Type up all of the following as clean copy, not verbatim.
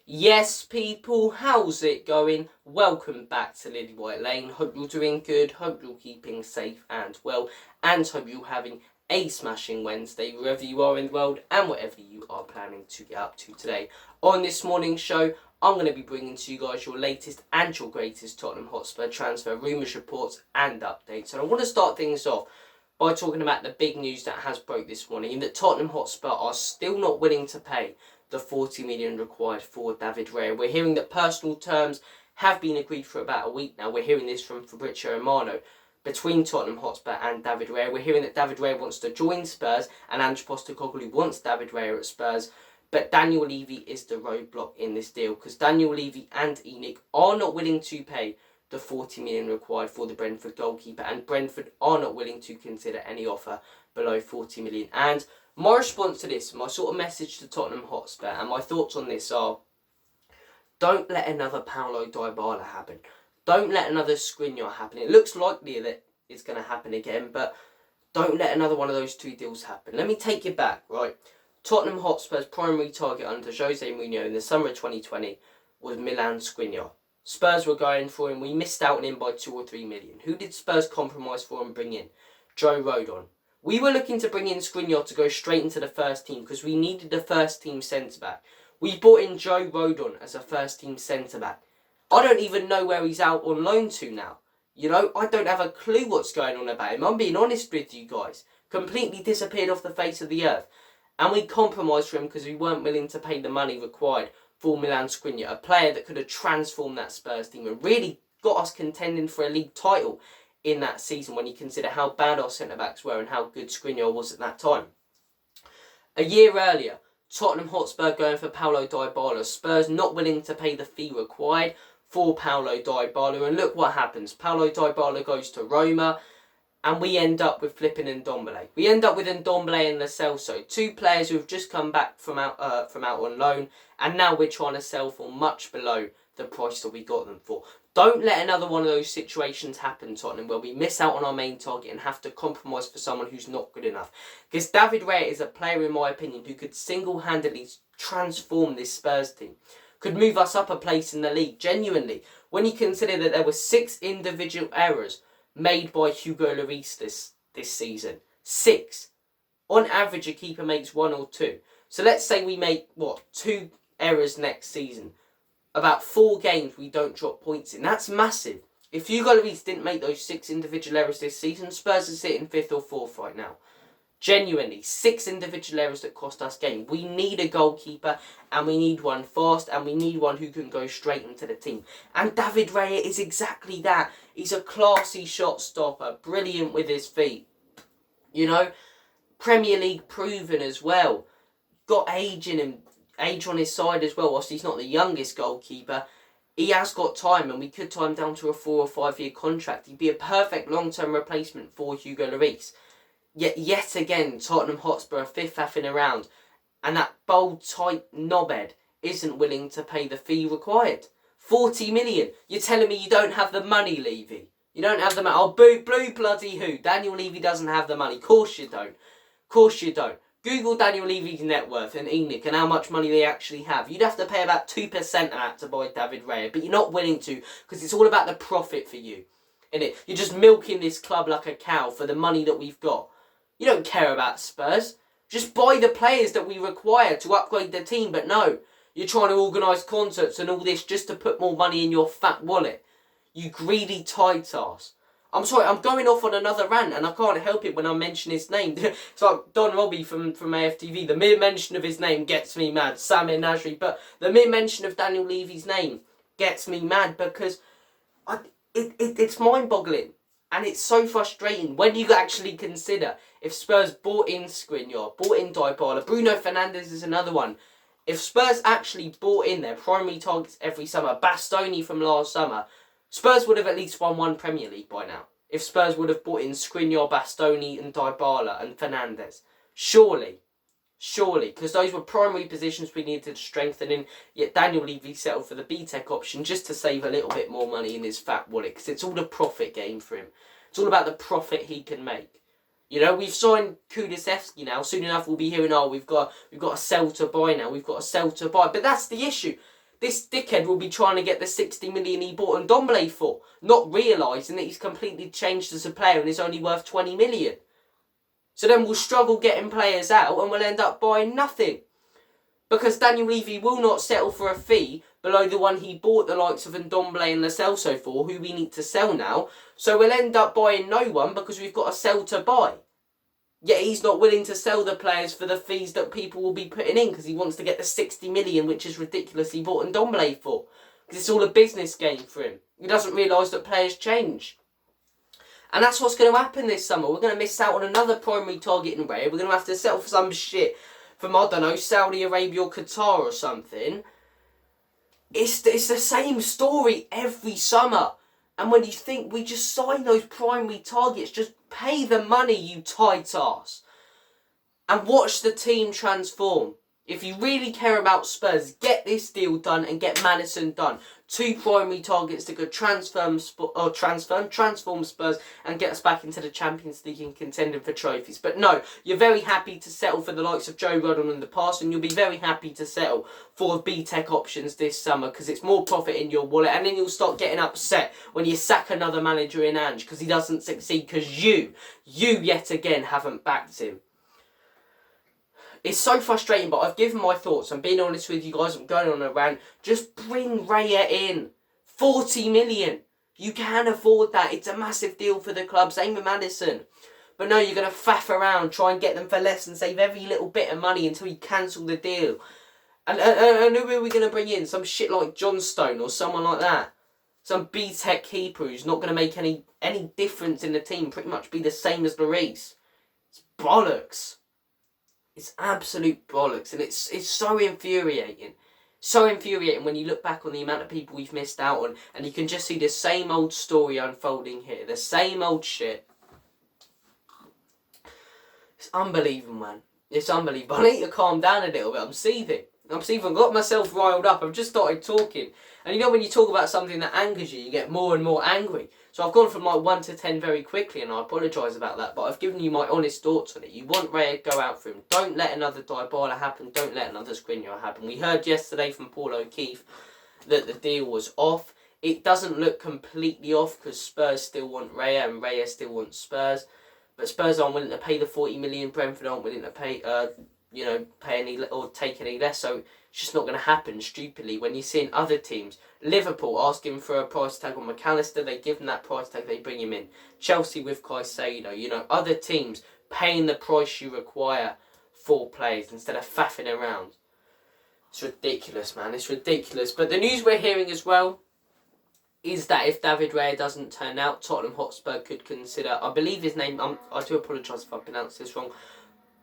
Yes, people, how's it going? Welcome back to Lily White Lane. Hope you're doing good, hope you're keeping safe and well, and hope you're having a smashing Wednesday wherever you are in the world and whatever you are planning to get up to today. On this morning's show, I'm going to be bringing to you guys your latest and your greatest Tottenham Hotspur transfer rumours, reports and updates. And I want to start things off by talking about the big news that has broke this morning, in that Tottenham Hotspur are still not willing to pay the 40 million required for David Raya. We're hearing that personal terms have been agreed for about a week now. We're hearing this from Fabrizio Romano between Tottenham Hotspur and David Raya. We're hearing that David Raya wants to join Spurs and Ange Postecoglou wants David Raya at Spurs. But Daniel Levy is the roadblock in this deal, because Daniel Levy and ENIC are not willing to pay the 40 million required for the Brentford goalkeeper, and Brentford are not willing to consider any offer below 40 million. And my response to this, my sort of message to Tottenham Hotspur, and my thoughts on this are: don't let another Paulo Dybala happen. Don't let another Skriniar happen. It looks likely that it's going to happen again, but don't let another one of those two deals happen. Let me take you back, right? Tottenham Hotspur's primary target under Jose Mourinho in the summer of 2020 was Milan Skriniar. Spurs were going for him. We missed out on him by 2 or 3 million. Who did Spurs compromise for and bring in? Joe Rodon. We were looking to bring in Skriniar to go straight into the first team because we needed a first team centre-back. We brought in Joe Rodon as a first team centre-back. I don't even know where he's out on loan to now. You know, I don't have a clue what's going on about him. I'm being honest with you guys. Completely disappeared off the face of the earth. And we compromised for him because we weren't willing to pay the money required for Milan Skriniar, a player that could have transformed that Spurs team and really got us contending for a league title in that season, when you consider how bad our centre-backs were and how good Skriniar was at that time. A year earlier, Tottenham Hotspur going for Paulo Dybala, Spurs not willing to pay the fee required for Paulo Dybala, and look what happens. Paulo Dybala goes to Roma, and we end up with flipping Ndombele. We end up with Ndombele and Lo Celso, two players who have just come back from out on loan, and now we're trying to sell for much below the price that we got them for. Don't let another one of those situations happen, Tottenham, where we miss out on our main target and have to compromise for someone who's not good enough. Because David Raya is a player, in my opinion, who could single-handedly transform this Spurs team. Could move us up a place in the league, genuinely. When you consider that there were 6 individual errors made by Hugo Lloris this season. 6. On average, a keeper makes 1 or 2. So let's say we make, 2 errors next season. About 4 games we don't drop points in. That's massive. If Hugo Lloris didn't make those 6 individual errors this season, Spurs are sitting 5th or 4th right now. Genuinely, 6 individual errors that cost us game. We need a goalkeeper, and we need one fast, and we need one who can go straight into the team. And David Raya is exactly that. He's a classy shot stopper, brilliant with his feet. You know, Premier League proven as well. Got age in him, age on his side as well. Whilst he's not the youngest goalkeeper, he has got time, and we could tie him down to a 4 or 5 year contract. He'd be a perfect long-term replacement for Hugo Lloris. Yet again, Tottenham Hotspur are fifth-faffing around, and that bold, tight knobhead isn't willing to pay the fee required. 40 million. You're telling me you don't have the money, Levy? You don't have the money? Oh, blue bloody who? Daniel Levy doesn't have the money. Course you don't. Course you don't. Google Daniel Levy's net worth and ENIC and how much money they actually have. You'd have to pay about 2% of that to buy David Raya, but you're not willing to, because it's all about the profit for you, innit? You're just milking this club like a cow for the money that we've got. You don't care about Spurs. Just buy the players that we require to upgrade the team. But no, you're trying to organise concerts and all this just to put more money in your fat wallet. You greedy tight ass. I'm sorry, I'm going off on another rant, and I can't help it when I mention his name. It's like Don Robbie from AFTV. The mere mention of his name gets me mad. Samir Nasri. But the mere mention of Daniel Levy's name gets me mad, because it's mind-boggling. And it's so frustrating when you actually consider, if Spurs bought in Skriniar, bought in Dybala, Bruno Fernandes is another one. If Spurs actually bought in their primary targets every summer, Bastoni from last summer, Spurs would have at least won 1 Premier League by now. If Spurs would have bought in Skriniar, Bastoni and Dybala and Fernandes. Surely, because those were primary positions we needed to strengthen in, yet Daniel Levy settled for the B-Tech option just to save a little bit more money in his fat wallet, because it's all a profit game for him. It's all about the profit he can make. You know, we've signed Kulusevski now. Soon enough we'll be hearing, we've got a sell to buy now. We've got a sell to buy. But that's the issue. this dickhead will be trying to get the 60 million he bought Ndombele for, not realising that he's completely changed as a player and is only worth 20 million. So then we'll struggle getting players out and we'll end up buying nothing. Because Daniel Levy will not settle for a fee below the one he bought the likes of Ndombele and Lo Celso for, who we need to sell now. So we'll end up buying no one because we've got to sell to buy. Yet he's not willing to sell the players for the fees that people will be putting in because he wants to get the 60 million, which is ridiculous, he bought Ndombele for. Because it's all a business game for him. He doesn't realise that players change. And that's what's going to happen this summer. We're going to miss out on another primary target in Raya. We're going to have to settle for some shit from, I don't know, Saudi Arabia or Qatar or something. It's the same story every summer. And when you think we just sign those primary targets, just pay the money, you tight ass. And watch the team transform. If you really care about Spurs, get this deal done and get Maddison done. 2 primary targets that could transform Spurs and get us back into the Champions League and contending for trophies. But no, you're very happy to settle for the likes of Joe Rodon in the past, and you'll be very happy to settle for B-Tech options this summer because it's more profit in your wallet. And then you'll start getting upset when you sack another manager in Ange because he doesn't succeed because you yet again haven't backed him. It's so frustrating, but I've given my thoughts. I'm being honest with you guys. I'm going on a rant. Just bring Raya in. 40 million. You can afford that. It's a massive deal for the club. Same with Maddison. But no, you're going to faff around, try and get them for less and save every little bit of money until you cancel the deal. And who are we going to bring in? Some shit like Johnstone or someone like that. Some B-Tech keeper who's not going to make any difference in the team. Pretty much be the same as Lloris. It's bollocks. It's absolute bollocks, and it's so infuriating. So infuriating when you look back on the amount of people we've missed out on, and you can just see the same old story unfolding here. The same old shit. It's unbelievable, man. It's unbelievable. I need to calm down a little bit. I'm seething. I've got myself riled up. I've just started talking. And you know when you talk about something that angers you, you get more and more angry. So I've gone from like 1 to 10 very quickly, and I apologise about that, but I've given you my honest thoughts on it. You want Raya to go out for him. Don't let another Dybala happen. Don't let another Skriniar happen. We heard yesterday from Paul O'Keefe that the deal was off. It doesn't look completely off because Spurs still want Raya and Raya still wants Spurs. But Spurs aren't willing to pay the 40 million. Brentford aren't willing to pay pay any or take any less. So it's just not going to happen. Stupidly, when you're seeing other teams, Liverpool asking for a price tag on McAllister, they give him that price tag, they bring him in. Chelsea with Caicedo, other teams paying the price you require for players instead of faffing around. It's ridiculous, man. It's ridiculous. But the news we're hearing as well is that if David Raya doesn't turn out, Tottenham Hotspur could consider, I believe his name, I do apologise if I pronounce this wrong,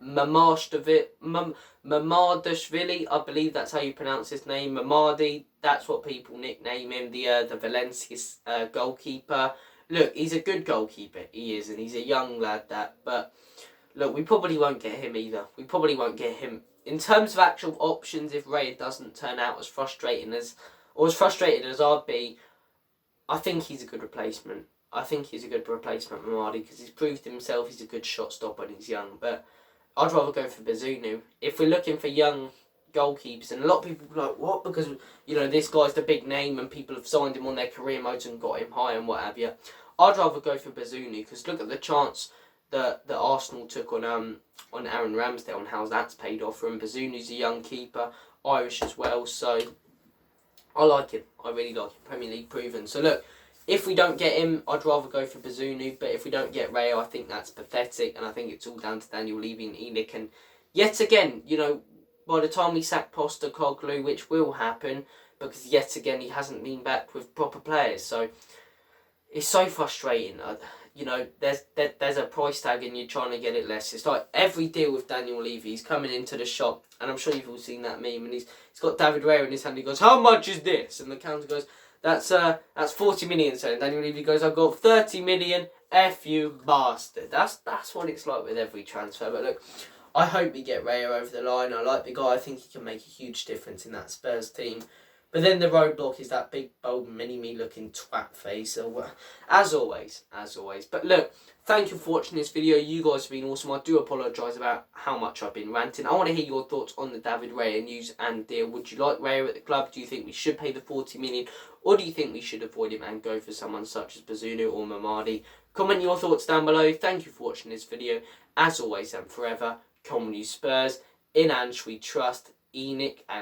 Mamardashvilli, I believe that's how you pronounce his name. Mamardi, that's what people nickname him, the Valencia goalkeeper. Look, he's a good goalkeeper, he is, and he's a young lad but look, we probably won't get him either. We probably won't get him. In terms of actual options, if Raya doesn't turn out as frustrated as I'd be, I think he's a good replacement. Mamardi, because he's proved himself, he's a good shot stopper and he's young, but I'd rather go for Bazunu. If we're looking for young goalkeepers, and a lot of people are like, what? Because, this guy's the big name and people have signed him on their career modes and got him high and what have you. I'd rather go for Bazunu, because look at the chance that Arsenal took on Aaron Ramsdale and how that's paid off for him. Bazunu's a young keeper, Irish as well, so I like him. I really like him. Premier League proven. So look, if we don't get him, I'd rather go for Bazunu. But if we don't get Raya, I think that's pathetic. And I think it's all down to Daniel Levy and Enoch. And yet again, by the time we sack Postecoglou, which will happen, because yet again, he hasn't been back with proper players. So it's so frustrating. There's a price tag and you're trying to get it less. It's like every deal with Daniel Levy, he's coming into the shop. And I'm sure you've all seen that meme. And he's got David Raya in his hand. He goes, how much is this? And the counter goes, that's 40 million. So Daniel Levy goes, I've got 30 million. F you bastard. That's what it's like with every transfer. But look, I hope we get Raya over the line. I like the guy. I think he can make a huge difference in that Spurs team. But then the roadblock is that big, bold, mini-me looking twat face. So, as always. But look, thank you for watching this video. You guys have been awesome. I do apologise about how much I've been ranting. I want to hear your thoughts on the David Raya news and deal. Would you like Raya at the club? Do you think we should pay the 40 million? Or do you think we should avoid him and go for someone such as Bazunu or Mamardashvilli? Comment your thoughts down below. Thank you for watching this video. As always and forever, come on you Spurs. In Ange we trust. Enoch and